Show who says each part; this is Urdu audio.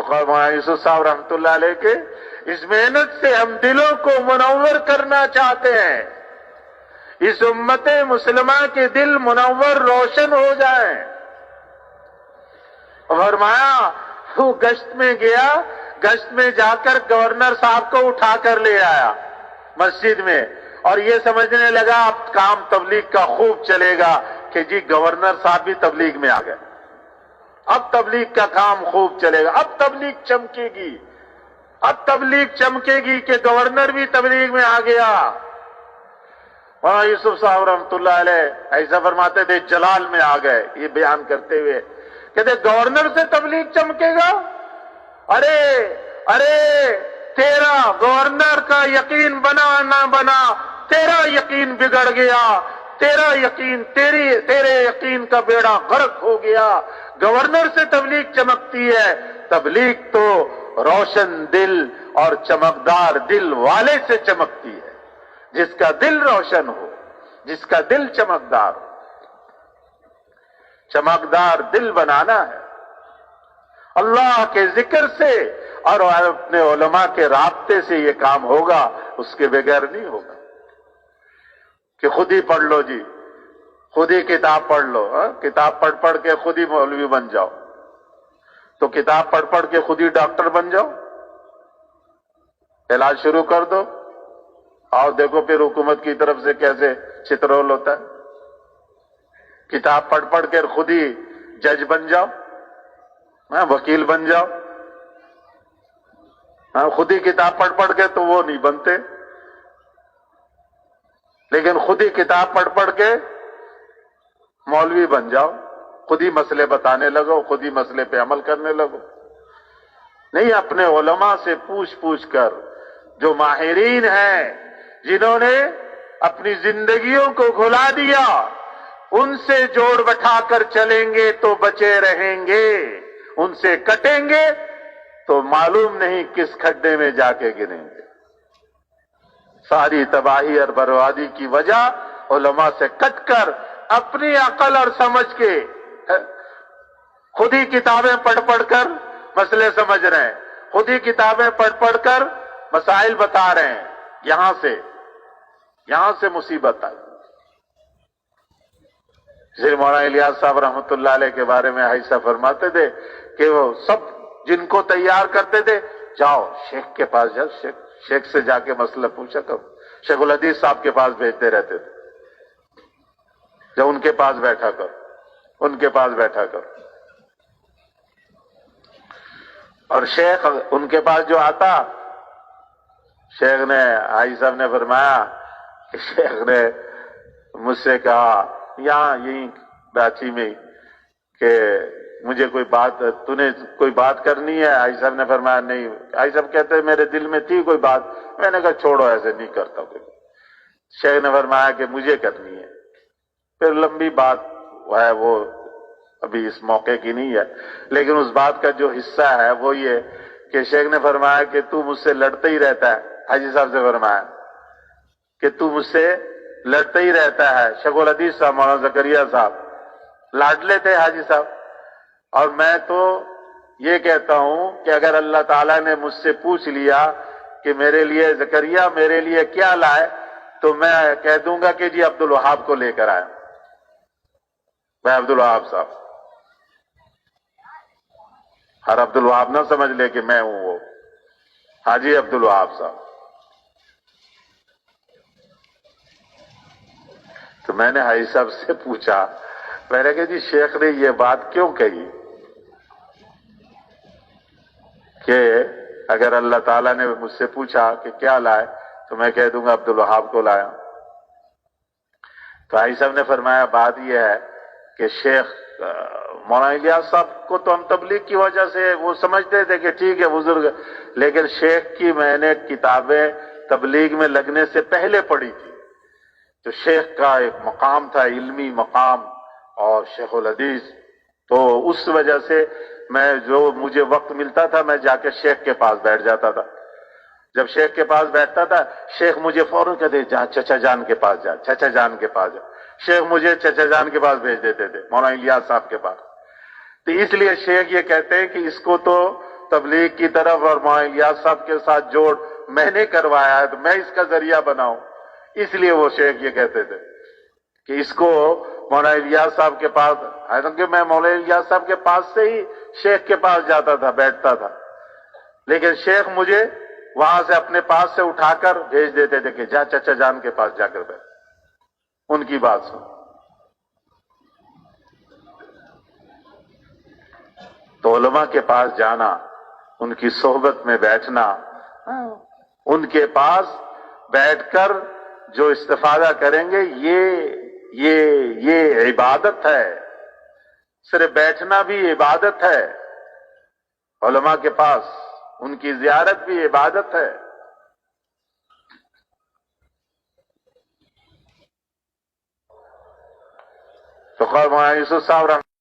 Speaker 1: مولانا یوسف صاحب رحمۃ اللہ علیہ کے اس محنت سے ہم دلوں کو منور کرنا چاہتے ہیں، اس امت مسلمہ کے دل منور روشن ہو جائیں۔ فرمایا وہ گشت میں گیا، گشت میں جا کر گورنر صاحب کو اٹھا کر لے آیا مسجد میں، اور یہ سمجھنے لگا اب کام تبلیغ کا خوب چلے گا کہ جی گورنر صاحب بھی تبلیغ میں آ گئے، اب تبلیغ کا کام خوب چلے گا، اب تبلیغ چمکے گی، اب تبلیغ چمکے گی کہ گورنر بھی تبلیغ میں آ گیا۔ مولانا یوسف صاحب رحمۃ اللہ علیہ ایسا فرماتے تھے جلال میں آ گئے، یہ بیان کرتے ہوئے کہتے گورنر سے تبلیغ چمکے گا؟ ارے تیرا گورنر کا یقین بنا نہ بنا، تیرا یقین بگڑ گیا، تیرا یقین تیرے یقین کا بیڑا غرق ہو گیا۔ گورنر سے تبلیغ چمکتی ہے، تبلیغ تو روشن دل اور چمکدار دل والے سے چمکتی ہے، جس کا دل روشن ہو، جس کا دل چمکدار ہو۔ چمکدار دل بنانا ہے، اللہ کے ذکر سے اور اپنے علماء کے رابطے سے یہ کام ہوگا، اس کے بغیر نہیں ہوگا کہ خود ہی پڑھ لو جی، خود ہی کتاب پڑھ لو، کتاب پڑھ کے خود ہی مولوی بن جاؤ، تو کتاب پڑھ کے خود ہی ڈاکٹر بن جاؤ، علاج شروع کر دو، اور دیکھو پھر حکومت کی طرف سے کیسے چترول ہوتا ہے۔ کتاب پڑھ کے خود ہی جج بن جاؤ، وکیل بن جاؤ، خود ہی کتاب پڑھ کے تو وہ نہیں بنتے، لیکن خود ہی کتاب پڑھ کے مولوی بن جاؤ، خود ہی مسئلے بتانے لگو، خود ہی مسئلے پہ عمل کرنے لگو۔ نہیں، اپنے علماء سے پوچھ کر، جو ماہرین ہیں، جنہوں نے اپنی زندگیوں کو گھلا دیا، ان سے جوڑ بٹھا کر چلیں گے تو بچے رہیں گے، ان سے کٹیں گے تو معلوم نہیں کس کھڈے میں جا کے گریں گے۔ ساری تباہی اور بربادی کی وجہ علماء سے کٹ کر اپنی عقل اور سمجھ کے خود ہی کتابیں پڑھ کر مسئلے سمجھ رہے ہیں، خود ہی کتابیں پڑھ کر مسائل بتا رہے ہیں، یہاں سے مصیبت آئی۔ جیسے مولانا الیاس صاحب رحمۃ اللہ علیہ کے بارے میں ایسا فرماتے تھے کہ وہ سب جن کو تیار کرتے تھے، جاؤ شیخ کے پاس جاؤ، شیخ سے جا کے مسئلہ پوچھا کرو، شیخ الحدیث صاحب کے پاس بھیجتے رہتے تھے، جب ان کے پاس بیٹھا کرو، اور شیخ ان کے پاس جو آتا، شیخ نے حاجی صاحب نے فرمایا کہ شیخ نے مجھ سے کہا یہیں کراچی میں کہ مجھے کوئی بات کرنی ہے؟ حاجی صاحب نے فرمایا نہیں۔ حاجی صاحب کہتے میرے دل میں تھی کوئی بات، میں نے کہا چھوڑو، ایسے نہیں کرتا کوئی۔ شیخ نے فرمایا کہ مجھے کرنی ہے۔ پھر لمبی بات ہے، وہ ابھی اس موقع کی نہیں ہے، لیکن اس بات کا جو حصہ ہے وہ یہ کہ شیخ نے فرمایا کہ تو مجھ سے لڑتا ہی رہتا ہے۔ حاجی صاحب سے فرمایا کہ تو مجھ سے لڑتا ہی رہتا ہے۔ شیخ الحدیث صاحب مولانا زکریا صاحب لاڈلے تھے حاجی صاحب، اور میں تو یہ کہتا ہوں کہ اگر اللہ تعالیٰ نے مجھ سے پوچھ لیا کہ میرے لیے زکریا میرے لیے کیا لائے، تو میں کہہ دوں گا کہ جی عبد الوہاب کو لے کر آیا، میں عبد الوہاب صاحب۔ ہر عبد الوہاب نہ سمجھ لے کہ میں ہوں وہ، حاجی عبد الوہاب صاحب۔ تو میں نے حاجی صاحب سے پوچھا، میں نے کہا جی شیخ نے یہ بات کیوں کہی کہ اگر اللہ تعالیٰ نے مجھ سے پوچھا کہ کیا لائے تو میں کہہ دوں گا عبد الوہاب کو لایا۔ تو حاجی صاحب نے فرمایا بات یہ ہے کہ شیخ مولانا الیاس صاحب کو تو ہم تبلیغ کی وجہ سے وہ سمجھتے تھے کہ ٹھیک ہے بزرگ، لیکن شیخ کی میں نے کتابیں تبلیغ میں لگنے سے پہلے پڑھی تھی، تو شیخ کا ایک مقام تھا، علمی مقام، اور شیخ الحدیث، تو اس وجہ سے میں جو مجھے وقت ملتا تھا میں جا کے شیخ کے پاس بیٹھ جاتا تھا۔ جب شیخ کے پاس بیٹھتا تھا شیخ مجھے فوراً کہتے جا چچا جان کے پاس جا، چچا جان کے پاس جا۔ شیخ مجھے چچا جان کے پاس بھیج دیتے تھے، مولانا الیاس صاحب کے پاس۔ تو اس لیے شیخ یہ کہتے ہیں کہ اس کو تو تبلیغ کی طرف اور مولانا الیاس صاحب کے ساتھ جوڑ میں نے کروایا ہے تو میں اس کا ذریعہ بناؤں. اس لیے وہ شیخ یہ کہتے تھے کہ اس کو مولانا الیاس صاحب کے پاس، حالانکہ میں مولانا الیاس صاحب کے پاس سے ہی شیخ کے پاس جاتا تھا، بیٹھتا تھا، لیکن شیخ مجھے وہاں سے اپنے پاس سے اٹھا کر بھیج دیتے تھے کہ جا چچا جان کے پاس جا کر بیٹھ، ان کی بات سن. تو علماء کے پاس جانا، ان کی صحبت میں بیٹھنا، ان کے پاس بیٹھ کر جو استفادہ کریں گے یہ عبادت ہے. صرف بیٹھنا بھی عبادت ہے. علماء کے پاس ان کی زیارت بھی عبادت ہے. تو مولانا یوسف صاحب